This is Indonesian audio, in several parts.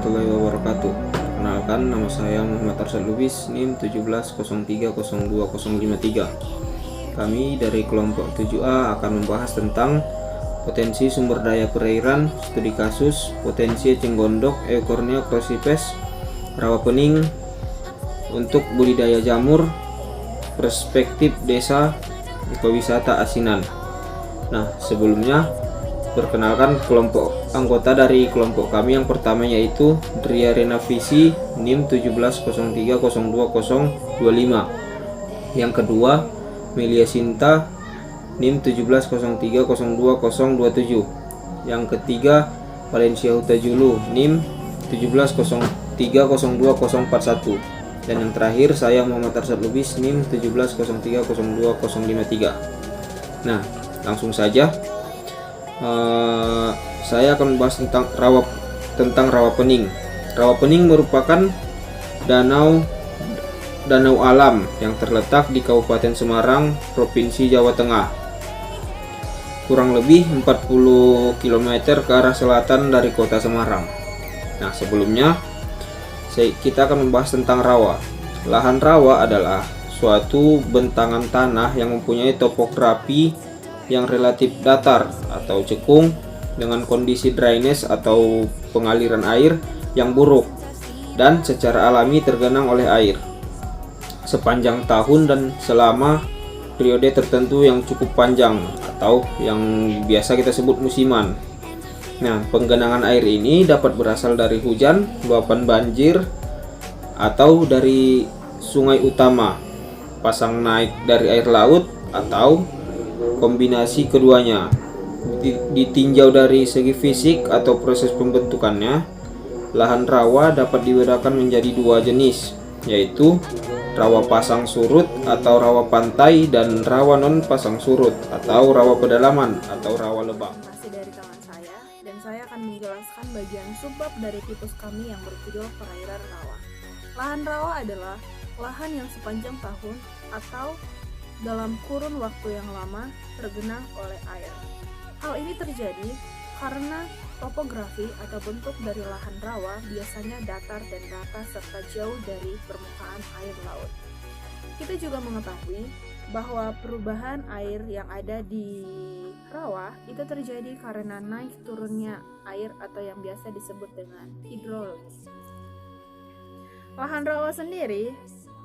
warahmatullahi wabarakatuh. Perkenalkan, nama saya Muhammad Arsyad Lubis, NIM 17030253. Kami dari kelompok 7A akan membahas tentang potensi sumber daya perairan, studi kasus, potensi eceng gondok, Eukornia crucifes, rawa pening untuk budidaya jamur, perspektif desa ekowisata asinan. Nah, sebelumnya perkenalkan kelompok anggota dari kelompok kami. Yang pertama yaitu Dria Renavisi NIM 17030225. Yang kedua Melia Sinta NIM 17030227. Yang ketiga Valencia Hutajulu NIM 17030241. Dan yang terakhir saya Muhammad Arsyad Lubis NIM 17030253. Nah, langsung saja. Saya akan membahas tentang rawa pening. Rawa pening merupakan danau alam yang terletak di Kabupaten Semarang, Provinsi Jawa Tengah, kurang lebih 40 km ke arah selatan dari kota Semarang. Nah, sebelumnya kita akan membahas tentang rawa. Lahan rawa adalah suatu bentangan tanah yang mempunyai topografi yang relatif datar atau cekung dengan kondisi drainase atau pengaliran air yang buruk dan secara alami tergenang oleh air sepanjang tahun dan selama periode tertentu yang cukup panjang atau yang biasa kita sebut musiman. Nah, penggenangan air ini dapat berasal dari hujan, luapan banjir, atau dari sungai utama, pasang naik dari air laut, atau kombinasi keduanya. Ditinjau dari segi fisik atau proses pembentukannya, lahan rawa dapat dibedakan menjadi dua jenis, yaitu rawa pasang surut atau rawa pantai dan rawa non pasang surut atau rawa pedalaman atau rawa lebak. Masih dari tangan saya, dan saya akan menjelaskan bagian subbab dari tipus kami yang berjudul perairan rawa. Lahan rawa adalah lahan yang sepanjang tahun atau dalam kurun waktu yang lama tergenang oleh air. Hal ini terjadi karena topografi atau bentuk dari lahan rawa biasanya datar dan rata serta jauh dari permukaan air laut. Kita juga mengetahui bahwa perubahan air yang ada di rawa itu terjadi karena naik turunnya air atau yang biasa disebut dengan hidrologi. Lahan rawa sendiri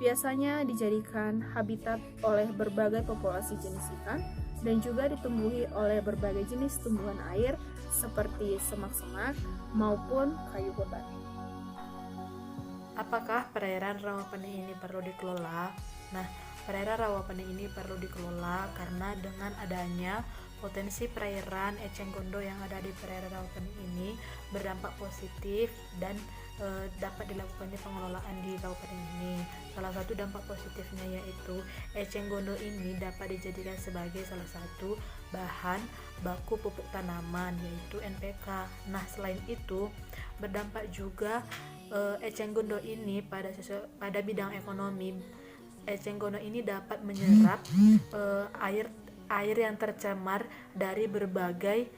biasanya dijadikan habitat oleh berbagai populasi jenis ikan dan juga ditumbuhi oleh berbagai jenis tumbuhan air seperti semak-semak maupun kayu hutan. Apakah perairan rawa pening ini perlu dikelola? Nah, perairan rawa pening ini perlu dikelola karena dengan adanya potensi perairan eceng gondok yang ada di perairan rawa pening ini berdampak positif dan dapat dilakukannya pengelolaan di kabupaten ini. Salah satu dampak positifnya yaitu eceng gondok ini dapat dijadikan sebagai salah satu bahan baku pupuk tanaman yaitu NPK. Nah, selain itu berdampak juga eceng gondok ini pada bidang ekonomi. Eceng gondok ini dapat menyerap air yang tercemar dari berbagai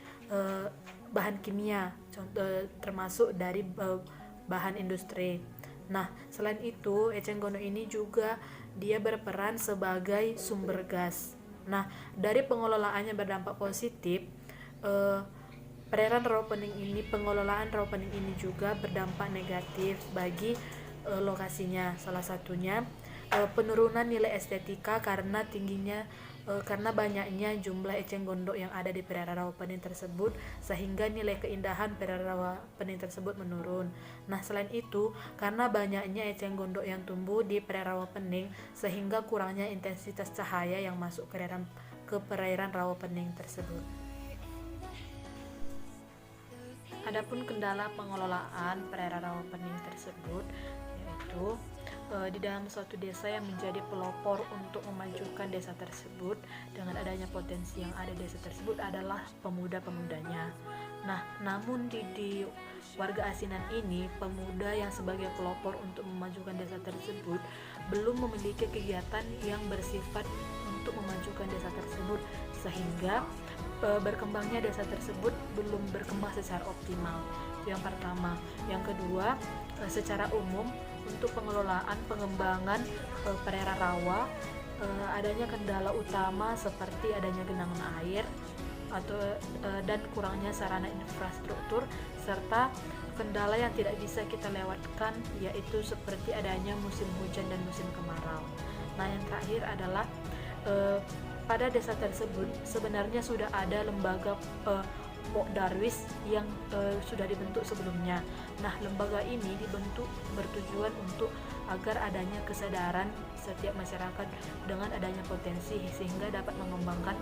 bahan kimia, termasuk dari bahan industri. Nah, selain itu, eceng gondok ini juga dia berperan sebagai sumber gas. Nah, dari pengelolaannya berdampak positif, pengelolaan rawa pening ini juga berdampak negatif bagi lokasinya. Salah satunya penurunan nilai estetika karena banyaknya jumlah eceng gondok yang ada di perairan rawa pening tersebut, sehingga nilai keindahan perairan rawa pening tersebut menurun. Nah, selain itu, karena banyaknya eceng gondok yang tumbuh di perairan rawa pening, sehingga kurangnya intensitas cahaya yang masuk ke perairan rawa pening tersebut. Adapun kendala pengelolaan perairan rawa pening tersebut yaitu di dalam suatu desa yang menjadi pelopor untuk memajukan desa tersebut dengan adanya potensi yang ada di desa tersebut adalah pemuda-pemudanya. Nah, namun di warga asinan ini, pemuda yang sebagai pelopor untuk memajukan desa tersebut belum memiliki kegiatan yang bersifat untuk memajukan desa tersebut, sehingga berkembangnya desa tersebut belum berkembang secara optimal. Itu yang pertama. Yang kedua, secara umum untuk pengelolaan pengembangan perairan rawa, adanya kendala utama seperti adanya genangan air atau dan kurangnya sarana infrastruktur, serta kendala yang tidak bisa kita lewatkan yaitu seperti adanya musim hujan dan musim kemarau. Nah, yang terakhir adalah pada desa tersebut sebenarnya sudah ada lembaga Pok Darwis yang sudah dibentuk sebelumnya. Nah, lembaga ini dibentuk bertujuan untuk agar adanya kesadaran setiap masyarakat dengan adanya potensi sehingga dapat mengembangkan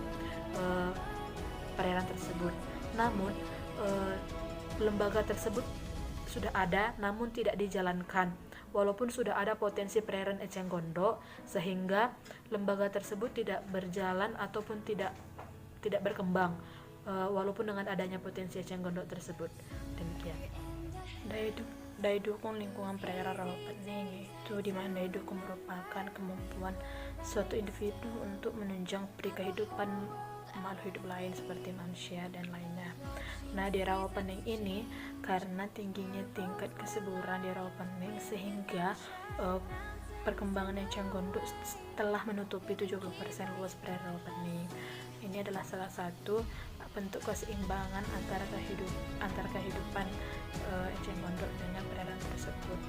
perairan tersebut. Namun lembaga tersebut sudah ada namun tidak dijalankan. Walaupun sudah ada potensi perairan Eceng Gondok, sehingga lembaga tersebut tidak berjalan ataupun tidak berkembang walaupun dengan adanya potensi Eceng Gondok tersebut. Demikian. Daya dukung lingkungan perairan Rawapening, yaitu di mana daya dukung merupakan kemampuan suatu individu untuk menunjang kehidupan makhluk hidup lain seperti manusia dan lainnya. Nah, di Rawapening ini karena tingginya tingkat kesuburan di Rawapening sehingga perkembangan Eceng Gondok telah menutupi 70% luas perairan Rawapening. Ini adalah salah satu bentuk keseimbangan antara kehidupan Eceng Gondok dengan perairan tersebut.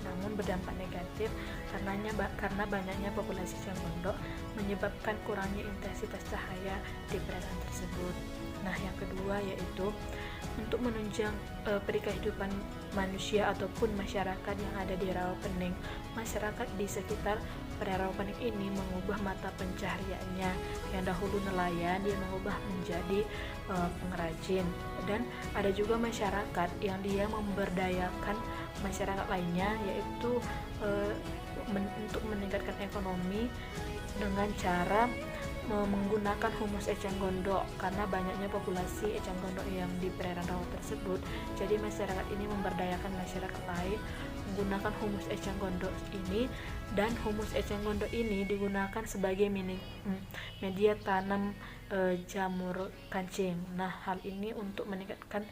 Namun berdampak negatif karena banyaknya populasi Eceng Gondok menyebabkan kurangnya intensitas cahaya di perairan tersebut. Nah, yang kedua yaitu untuk menunjang kehidupan manusia ataupun masyarakat yang ada di Rawapening. Masyarakat di sekitar perairan Rawapening ini mengubah mata pencahariannya. Yang dahulu nelayan, dia mengubah menjadi pengrajin. Dan ada juga masyarakat yang dia memberdayakan masyarakat lainnya, yaitu untuk meningkatkan ekonomi dengan cara menggunakan humus Eceng Gondok. Karena banyaknya populasi Eceng Gondok yang di perairan rawa tersebut, jadi masyarakat ini memberdayakan masyarakat lain menggunakan humus Eceng Gondok ini, dan humus Eceng Gondok ini digunakan sebagai media tanam jamur kancing. Nah, hal ini untuk meningkatkan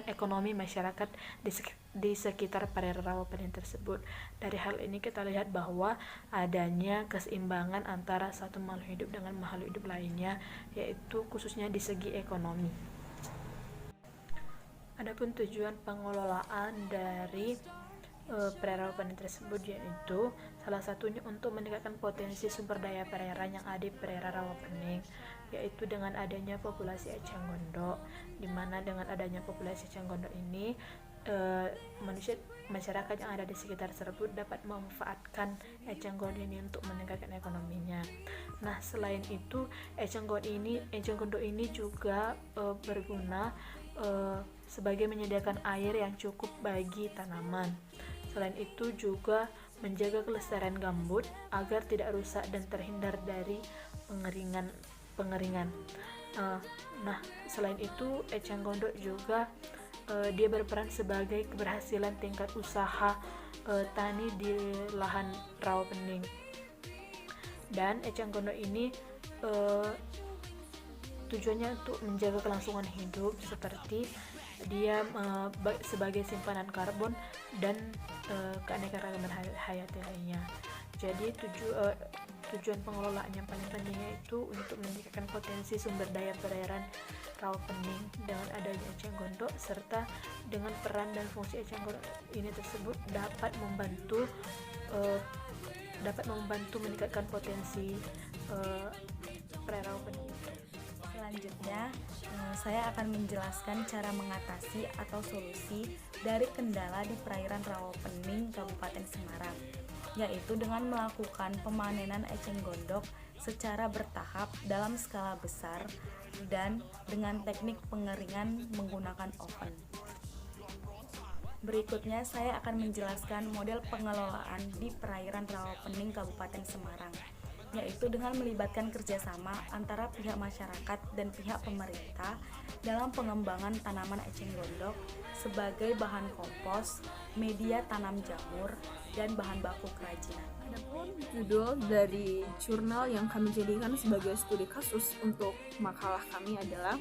ekonomi masyarakat di sekitar perairan Rawapening tersebut. Dari hal ini kita lihat bahwa adanya keseimbangan antara satu makhluk hidup dengan makhluk hidup lainnya, yaitu khususnya di segi ekonomi. Adapun tujuan pengelolaan dari perairan Rawapening tersebut yaitu salah satunya untuk meningkatkan potensi sumber daya perairan yang ada di perairan Rawapening, yaitu dengan adanya populasi Eceng Gondok, di mana dengan adanya populasi Eceng Gondok ini masyarakat yang ada di sekitar tersebut dapat memanfaatkan Eceng Gondok ini untuk meningkatkan ekonominya. Nah, selain itu Eceng Gondok ini juga berguna sebagai menyediakan air yang cukup bagi tanaman. Selain itu juga menjaga kelestarian gambut agar tidak rusak dan terhindar dari pengeringan. Nah, selain itu Eceng Gondok juga dia berperan sebagai keberhasilan tingkat usaha tani di lahan Rawapening. Dan Eceng Gondok ini tujuannya untuk menjaga kelangsungan hidup, seperti dia sebagai simpanan karbon dan keanekaragaman hayati lainnya. Jadi tujuan pengelolaan yang paling pentingnya itu untuk meningkatkan potensi sumber daya perairan Rawapening dengan adanya Eceng Gondok, serta dengan peran dan fungsi Eceng Gondok ini tersebut dapat membantu meningkatkan potensi perairan Rawapening. Selanjutnya, saya akan menjelaskan cara mengatasi atau solusi dari kendala di perairan Rawapening Kabupaten Semarang, yaitu dengan melakukan pemanenan Eceng Gondok secara bertahap dalam skala besar dan dengan teknik pengeringan menggunakan oven. Berikutnya saya akan menjelaskan model pengelolaan di perairan Rawapening Kabupaten Semarang, yaitu dengan melibatkan kerjasama antara pihak masyarakat dan pihak pemerintah dalam pengembangan tanaman Eceng Gondok sebagai bahan kompos, media tanam jamur, dan bahan baku kerajinan. Adapun judul dari jurnal yang kami jadikan sebagai studi kasus untuk makalah kami adalah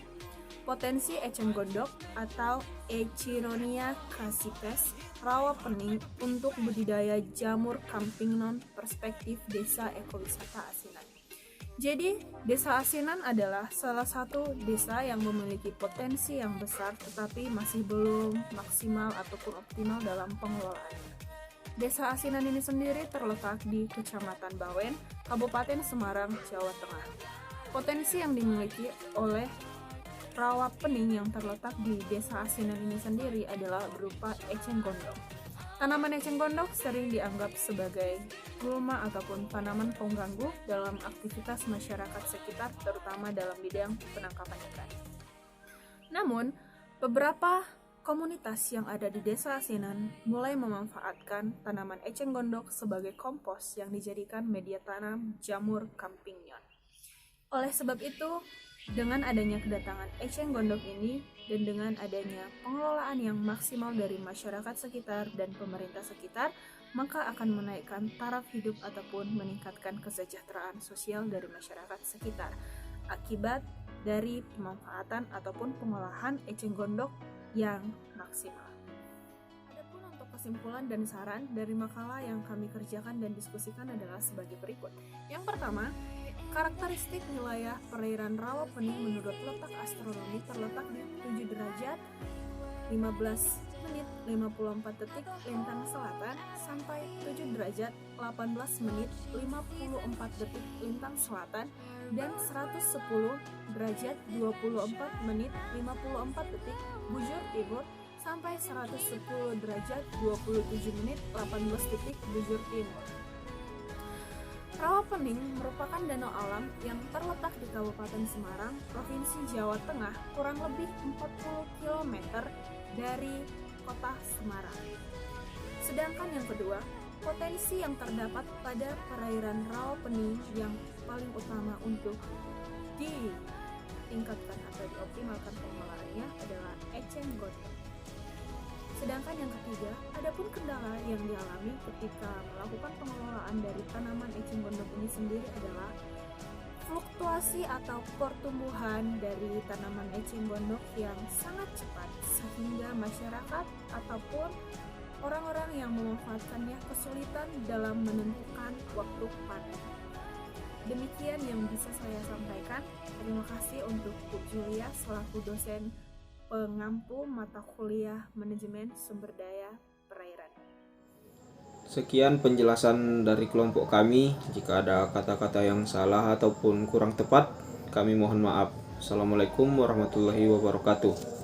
potensi eceng gondok atau Echinonia crassipes rawa pening untuk budidaya jamur campignon perspektif desa ekowisata Asinan. Jadi, Desa Asinan adalah salah satu desa yang memiliki potensi yang besar tetapi masih belum maksimal ataupun optimal dalam pengelolaannya. Desa Asinan ini sendiri terletak di Kecamatan Bawen, Kabupaten Semarang, Jawa Tengah. Potensi yang dimiliki oleh rawa pening yang terletak di Desa Asinan ini sendiri adalah berupa eceng gondok. Tanaman eceng gondok sering dianggap sebagai gulma ataupun tanaman pengganggu dalam aktivitas masyarakat sekitar, terutama dalam bidang penangkapan ikan. Namun, beberapa komunitas yang ada di Desa Asinan mulai memanfaatkan tanaman eceng gondok sebagai kompos yang dijadikan media tanam jamur campignon. Oleh sebab itu, dengan adanya kedatangan eceng gondok ini dan dengan adanya pengelolaan yang maksimal dari masyarakat sekitar dan pemerintah sekitar, maka akan menaikkan taraf hidup ataupun meningkatkan kesejahteraan sosial dari masyarakat sekitar akibat dari pemanfaatan ataupun pengolahan eceng gondok yang maksimal. Adapun untuk kesimpulan dan saran dari makalah yang kami kerjakan dan diskusikan adalah sebagai berikut. Yang pertama, karakteristik wilayah perairan rawa pening menurut letak astronomi terletak di 7 derajat 15 menit 54 detik lintang selatan sampai 7 derajat 18 menit 54 detik lintang selatan dan 110 derajat 24 menit 54 detik bujur timur sampai 110 derajat 27 menit 18 detik bujur timur. Rawa Pening merupakan danau alam yang terletak di Kabupaten Semarang, Provinsi Jawa Tengah, kurang lebih 40 km dari kota Semarang. Sedangkan yang kedua, potensi yang terdapat pada perairan Rawa Pening yang paling utama untuk ditingkatkan atau dioptimalkan pengelolaannya adalah eceng gondok. Sedangkan yang ketiga, adapun kendala yang dialami ketika melakukan pengelolaan dari tanaman eceng gondok ini sendiri adalah fluktuasi atau pertumbuhan dari tanaman eceng gondok yang sangat cepat sehingga masyarakat ataupun orang-orang yang memanfaatkannya kesulitan dalam menentukan waktu panen. Demikian yang bisa saya sampaikan. Terima kasih untuk Bu Julia selaku dosen pengampu mata kuliah Manajemen Sumber Daya Perairan. Sekian penjelasan dari kelompok kami. Jika ada kata-kata yang salah ataupun kurang tepat, kami mohon maaf. Assalamualaikum warahmatullahi wabarakatuh.